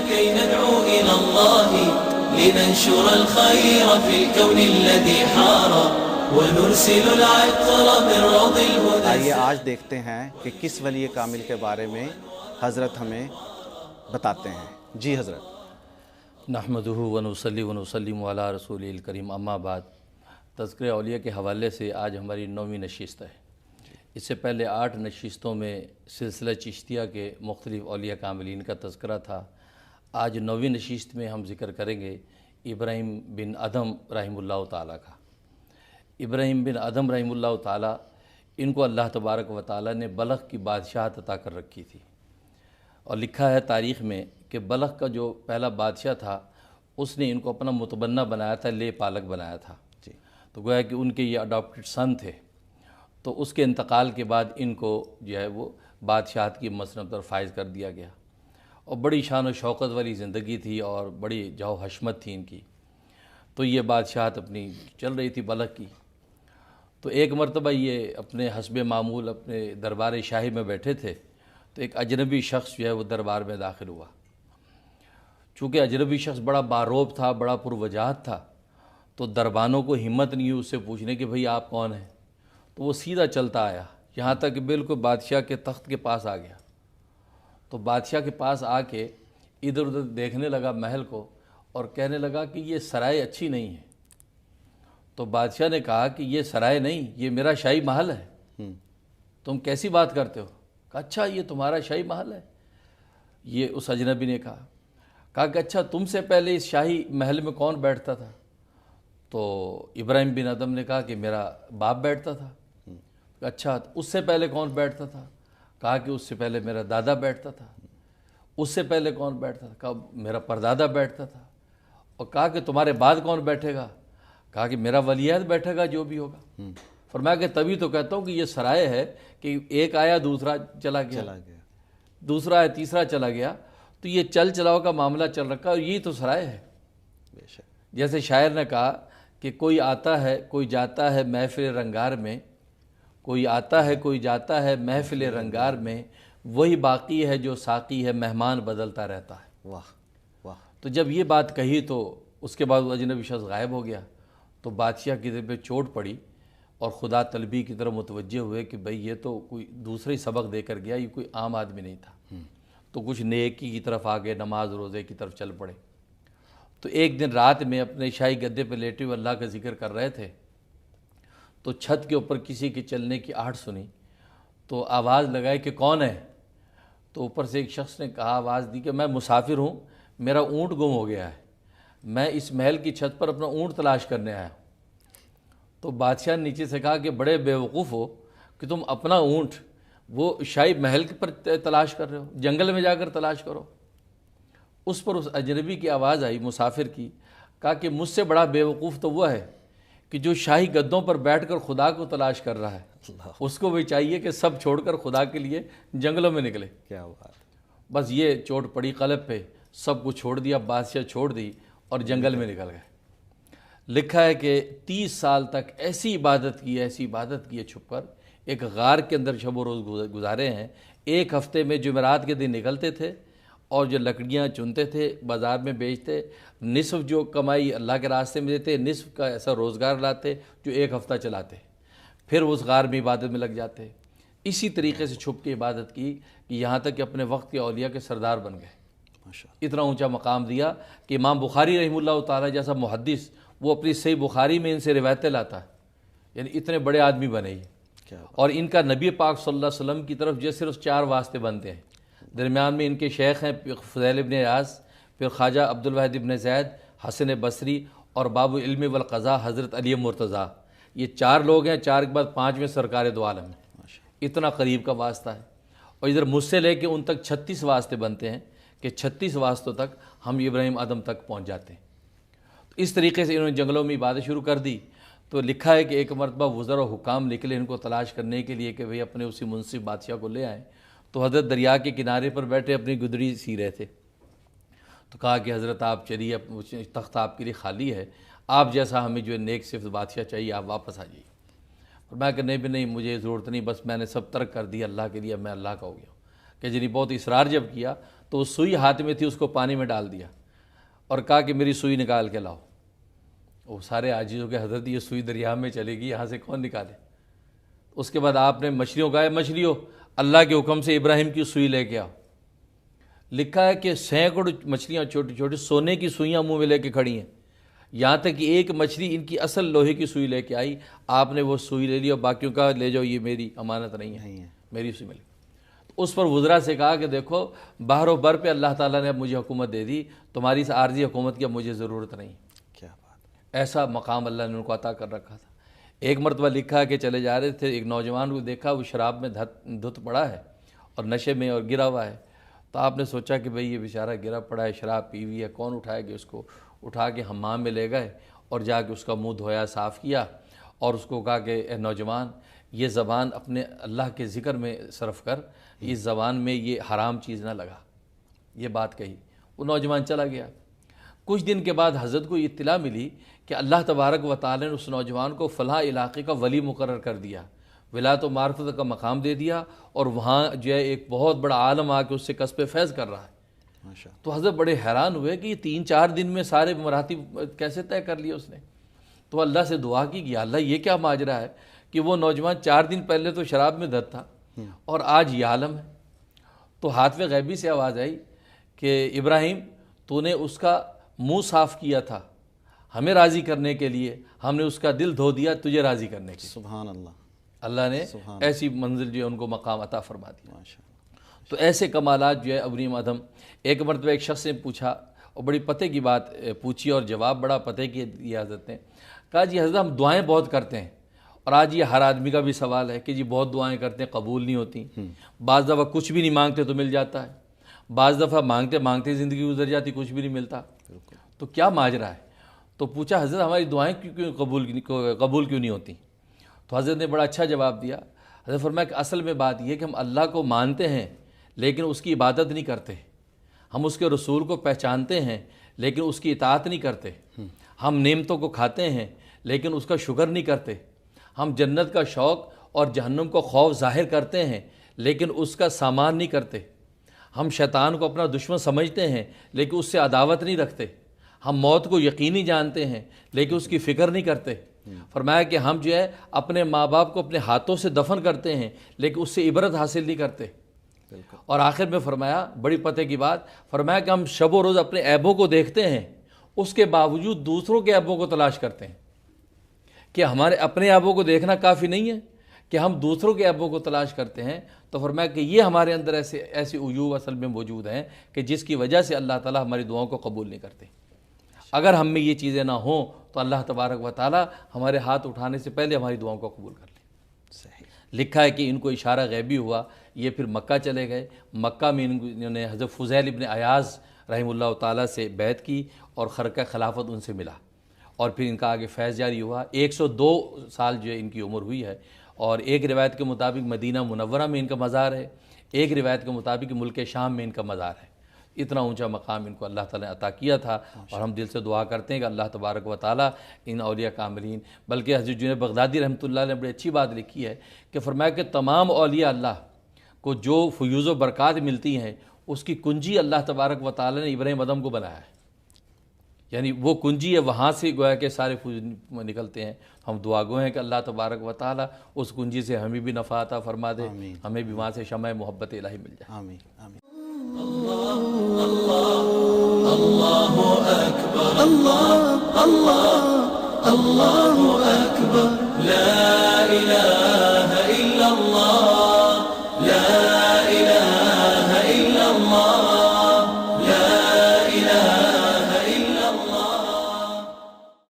كي ندعو إلى الله لننشر الخير في الكون الذي حار ونرسل العطر من روض الهدى. آئیے آج دیکھتے ہیں کہ کس ولی کامل کے بارے میں حضرت ہمیں بتاتے ہیں. جی حضرت. نحمدہ ونصلی ونسلم علی رسول الکریم. اما بعد، تذکرہ اولیاء کے حوالے سے آج ہماری 9ویں نشست ہے. اس سے پہلے 8 نشستوں میں سلسلہ چشتیہ کے مختلف اولیاء کاملین کا تذکرہ تھا. آج 9ویں نشست میں ہم ذکر کریں گے ابراہیم بن ادھم رحمہ اللہ تعالیٰ کا. ابراہیم بن ادھم رحمہ اللہ تعالیٰ، ان کو اللہ تبارک و تعالیٰ نے بلخ کی بادشاہت عطا کر رکھی تھی، اور لکھا ہے تاریخ میں کہ بلخ کا جو پہلا بادشاہ تھا اس نے ان کو اپنا متبنہ بنایا تھا، لے پالک بنایا تھا. تو گویا کہ ان کے یہ اڈاپٹڈ سن تھے. تو اس کے انتقال کے بعد ان کو جو ہے وہ بادشاہت کی مسند پر فائز کر دیا گیا، اور بڑی شان و شوکت والی زندگی تھی اور بڑی جاؤ حشمت تھی ان کی. تو یہ بادشاہت اپنی چل رہی تھی بلخ کی. تو ایک مرتبہ یہ اپنے حسب معمول اپنے دربار شاہی میں بیٹھے تھے، تو ایک اجنبی شخص جو ہے وہ دربار میں داخل ہوا. چونکہ اجنبی شخص بڑا باروب تھا، بڑا پروجاہت تھا، تو دربانوں کو ہمت نہیں ہوئی اس سے پوچھنے کہ بھئی آپ کون ہیں. تو وہ سیدھا چلتا آیا یہاں تک کہ بالکل بادشاہ کے تخت کے پاس آ گیا. تو بادشاہ کے پاس آ کے ادھر ادھر دیکھنے لگا محل کو، اور کہنے لگا کہ یہ سرائے اچھی نہیں ہے. تو بادشاہ نے کہا کہ یہ سرائے نہیں، یہ میرا شاہی محل ہے. تم کیسی بات کرتے ہو؟ کہا اچھا یہ تمہارا شاہی محل ہے. یہ اس اجنبی نے کہا کہ اچھا تم سے پہلے اس شاہی محل میں کون بیٹھتا تھا؟ تو ابراہیم بن ادھم نے کہا کہ میرا باپ بیٹھتا تھا. اچھا اس سے پہلے کون بیٹھتا تھا؟ کہا کہ اس سے پہلے میرا دادا بیٹھتا تھا. اس سے پہلے کون بیٹھتا تھا؟ کہا میرا پردادا بیٹھتا تھا. اور کہا کہ تمہارے بعد کون بیٹھے گا؟ کہا کہ میرا ولی عہد بیٹھے گا جو بھی ہوگا. فرمایا کہ تبھی تو کہتا ہوں کہ یہ سرائے ہے کہ ایک آیا دوسرا چلا گیا، دوسرا آیا تیسرا چلا گیا. تو یہ چل چلاؤ کا معاملہ چل رکھا، اور یہی تو سرائے ہے. جیسے شاعر نے کہا کہ کوئی آتا ہے کوئی جاتا ہے محفل رنگار میں، کوئی آتا ہے کوئی جاتا ہے محفل رنگار میں، وہی باقی ہے جو ساقی ہے مہمان بدلتا رہتا ہے. واہ واہ. تو جب یہ بات کہی تو اس کے بعد وہ اجنبی شخص غائب ہو گیا. تو بادشاہ کی دل پہ چوٹ پڑی اور خدا طلبی کی طرف متوجہ ہوئے کہ بھئی یہ تو کوئی دوسرا ہی سبق دے کر گیا، یہ کوئی عام آدمی نہیں تھا. تو کچھ نیکی کی طرف آگے، نماز روزے کی طرف چل پڑے. تو ایک دن رات میں اپنے شاہی گدے پہ لیٹے ہوئے اللہ کا ذکر کر رہے تھے، تو چھت کے اوپر کسی کے چلنے کی آہٹ سنی. تو آواز لگائی کہ کون ہے؟ تو اوپر سے ایک شخص نے کہا، آواز دی کہ میں مسافر ہوں، میرا اونٹ گم ہو گیا ہے، میں اس محل کی چھت پر اپنا اونٹ تلاش کرنے آیا ہوں. تو بادشاہ نے نیچے سے کہا کہ بڑے بیوقوف ہو کہ تم اپنا اونٹ وہ شاہی محل پر تلاش کر رہے ہو، جنگل میں جا کر تلاش کرو. اس پر اس اجنبی کی آواز آئی مسافر کی، کہا کہ مجھ سے بڑا بیوقوف تو وہ ہے کہ جو شاہی گدوں پر بیٹھ کر خدا کو تلاش کر رہا ہے. اس کو بھی چاہیے کہ سب چھوڑ کر خدا کے لیے جنگلوں میں نکلے. کیا بات. بس یہ چوٹ پڑی قلب پہ، سب کو چھوڑ دیا، بادشاہ چھوڑ دی اور جنگل میں نکل گئے. لکھا ہے کہ 30 سال تک ایسی عبادت کی ہے چھپ کر، ایک غار کے اندر شب و روز گزارے ہیں. ایک ہفتے میں جمعرات کے دن نکلتے تھے اور جو لکڑیاں چنتے تھے بازار میں بیچتے، نصف جو کمائی اللہ کے راستے میں دیتے، نصف کا ایسا روزگار لاتے جو ایک ہفتہ چلاتے، پھر اس غار میں عبادت میں لگ جاتے. اسی طریقے سے چھپ کے عبادت کی کہ یہاں تک کہ اپنے وقت کے اولیاء کے سردار بن گئے. اتنا اونچا مقام دیا کہ امام بخاری رحمہ اللہ تعالیٰ جیسا محدث وہ اپنی صحیح بخاری میں ان سے روایتیں لاتا ہے. یعنی اتنے بڑے آدمی بنے یہ. اور ان کا نبی پاک صلی اللہ علیہ وسلم کی طرف جو صرف 4 واسطے بنتے ہیں. درمیان میں ان کے شیخ ہیں فضیل ابن عیاض، پھر خواجہ عبدالواحد ابن زید، حسن بصری، اور باب علم والقضاء حضرت علی مرتضیٰ. یہ 4 لوگ ہیں، 4 کے بعد 5 میں سرکار دو عالم ہے. اتنا قریب کا واسطہ ہے. اور ادھر مجھ سے لے کے ان تک 36 واسطے بنتے ہیں کہ 36 واسطوں تک ہم ابراہیم ادم تک پہنچ جاتے ہیں. تو اس طریقے سے انہوں نے جنگلوں میں عبادت شروع کر دی. تو لکھا ہے کہ ایک مرتبہ وزراء و حکام نکلے ان کو تلاش کرنے کے لیے کہ بھئی اپنے اسی منصف بادشاہ کو لے آئیں. تو حضرت دریا کے کنارے پر بیٹھے اپنی گدڑی سی رہے تھے. تو کہا کہ حضرت آپ چلیے، تخت آپ کے لیے خالی ہے، آپ جیسا ہمیں جو نیک صفت بادشاہ چاہیے آپ واپس آ جائیے. فرمایا کہ نہیں بھی نہیں، مجھے ضرورت نہیں، بس میں نے سب ترک کر دیا اللہ کے لیے، میں اللہ کا ہو گیا. کہ جنہیں بہت اصرار جب کیا تو وہ سوئی ہاتھ میں تھی، اس کو پانی میں ڈال دیا اور کہا کہ میری سوئی نکال کے لاؤ۔ وہ سارے عاجزوں کے حضرت یہ سوئی دریا میں چلے گی، یہاں سے کون نکالے؟ اس کے بعد آپ نے مچھلیوں کہا، مچھلیوں اللہ کے حکم سے ابراہیم کی سوئی لے کے آؤ۔ لکھا ہے کہ سینکڑوں مچھلیاں چھوٹی چھوٹی سونے کی سوئیاں منہ میں لے کے کھڑی ہیں، یہاں تک کہ ایک مچھلی ان کی اصل لوہے کی سوئی لے کے آئی، آپ نے وہ سوئی لے لی اور باقیوں کا لے جاؤ، یہ میری امانت نہیں ہے، میری سوئی ملی۔ اس پر وزراء سے کہا کہ دیکھو بحر و بر پہ اللہ تعالیٰ نے اب مجھے حکومت دے دی، تمہاری اس عارضی حکومت کی اب مجھے ضرورت نہیں۔ کیا بات، ایسا مقام اللہ نے ان کو عطا کر رکھا تھا۔ ایک مرتبہ لکھا کہ چلے جا رہے تھے، ایک نوجوان کو دیکھا وہ شراب میں دھت پڑا ہے اور نشے میں اور گرا ہوا ہے، تو آپ نے سوچا کہ بھئی یہ بیچارہ گرا پڑا ہے، شراب پی ہوئی ہے، کون اٹھائے گا اس کو؟ اٹھا کے حمام میں لے گئے اور جا کے اس کا منہ دھویا، صاف کیا اور اس کو کہا کہ اے نوجوان، یہ زبان اپنے اللہ کے ذکر میں صرف کر، اس زبان میں یہ حرام چیز نہ لگا۔ یہ بات کہی، وہ نوجوان چلا گیا۔ کچھ دن کے بعد حضرت کو یہ اطلاع ملی کہ اللہ تبارک و تعالی نے اس نوجوان کو فلاں علاقے کا ولی مقرر کر دیا، ولایت و معرفت کا مقام دے دیا، اور وہاں جو ہے ایک بہت بڑا عالم آ کے اس سے کسب فیض کر رہا ہے۔ تو حضرت بڑے حیران ہوئے کہ یہ 3-4 دن میں سارے مراتب کیسے طے کر لیے اس نے؟ تو اللہ سے دعا کی کہ اللہ یہ کیا ماجرا ہے کہ وہ نوجوان 4 دن پہلے تو شراب میں دھت تھا اور آج یہ عالم ہے۔ تو ہاتھ میں غیبی سے آواز آئی کہ ابراہیم، تو نے اس کا منہ صاف کیا تھا ہمیں راضی کرنے کے لیے، ہم نے اس کا دل دھو دیا تجھے راضی کرنے کے لیے۔ سبحان اللہ، اللہ نے ایسی منزل جو ہے ان کو مقام عطا فرما دیا۔ ماشاء اللہ۔ تو ایسے کمالات جو ہے عظیم ادم۔ ایک مرتبہ ایک شخص نے پوچھا اور بڑی پتے کی بات پوچھی اور جواب بڑا پتے کی دیا حضرت نے، کہا جی حضرت ہم دعائیں بہت کرتے ہیں، اور آج یہ ہر آدمی کا بھی سوال ہے کہ جی بہت دعائیں کرتے ہیں قبول نہیں ہوتی، بعض دفعہ کچھ بھی نہیں مانگتے تو مل جاتا ہے، بعض دفعہ مانگتے مانگتے زندگی گزر جاتی، کچھ بھی نہیں ملتا، تو کیا ماجرا ہے؟ تو پوچھا حضرت ہماری دعائیں کیوں قبول کیوں نہیں ہوتی؟ تو حضرت نے بڑا اچھا جواب دیا۔ حضرت فرمایا کہ اصل میں بات یہ کہ ہم اللہ کو مانتے ہیں لیکن اس کی عبادت نہیں کرتے، ہم اس کے رسول کو پہچانتے ہیں لیکن اس کی اطاعت نہیں کرتے، ہم نعمتوں کو کھاتے ہیں لیکن اس کا شکر نہیں کرتے، ہم جنت کا شوق اور جہنم کو خوف ظاہر کرتے ہیں لیکن اس کا سامان نہیں کرتے، ہم شیطان کو اپنا دشمن سمجھتے ہیں لیکن اس سے عداوت نہیں رکھتے، ہم موت کو یقینی جانتے ہیں لیکن اس کی فکر نہیں کرتے۔ فرمایا کہ ہم جو ہے اپنے ماں باپ کو اپنے ہاتھوں سے دفن کرتے ہیں لیکن اس سے عبرت حاصل نہیں کرتے۔ اور آخر میں فرمایا بڑی پتے کی بات، فرمایا کہ ہم شب و روز اپنے عیبوں کو دیکھتے ہیں، اس کے باوجود دوسروں کے عیبوں کو تلاش کرتے ہیں۔ کہ ہمارے اپنے عیبوں کو دیکھنا کافی نہیں ہے کہ ہم دوسروں کے عیبوں کو تلاش کرتے ہیں؟ تو فرمایا کہ یہ ہمارے اندر ایسی عیوب اصل میں موجود ہیں کہ جس کی وجہ سے اللہ تعالیٰ ہماری دعاؤں کو قبول نہیں کرتے۔ اگر ہم میں یہ چیزیں نہ ہوں تو اللہ تبارک و تعالیٰ ہمارے ہاتھ اٹھانے سے پہلے ہماری دعاؤں کو قبول کر لے۔ لکھا ہے کہ ان کو اشارہ غیبی ہوا، یہ پھر مکہ چلے گئے۔ مکہ میں انہوں نے حضرت فضیل ابن عیاض رحمہ اللہ تعالیٰ سے بیعت کی اور خرقہ خلافت ان سے ملا، اور پھر ان کا آگے فیض جاری ہوا۔ 102 سال جو ہے ان کی عمر ہوئی ہے، اور ایک روایت کے مطابق مدینہ منورہ میں ان کا مزار ہے، ایک روایت کے مطابق ملک شام میں ان کا مزار ہے۔ اتنا اونچا مقام ان کو اللہ تعالیٰ نے عطا کیا تھا، اور ہم دل سے دعا کرتے ہیں کہ اللہ تبارک و تعالیٰ ان اولیاء کاملین، بلکہ حضرت جنید بغدادی رحمۃ اللہ نے بڑی اچھی بات لکھی ہے کہ فرمایا کہ تمام اولیاء اللہ کو جو فیوز و برکات ملتی ہیں اس کی کنجی اللہ تبارک و تعالیٰ نے ابراہیم ادم کو بنایا ہے، یعنی وہ کنجی ہے، وہاں سے گویا کہ سارے فیوز نکلتے ہیں۔ ہم دعا گو ہیں کہ اللہ تبارک و تعالیٰ اس کنجی سے ہمیں بھی نفع عطا فرما دے، ہمیں بھی وہاں سے شمع محبت الہی مل جائے۔ آمین آمین۔ الله أكبر الله الله الله أكبر لا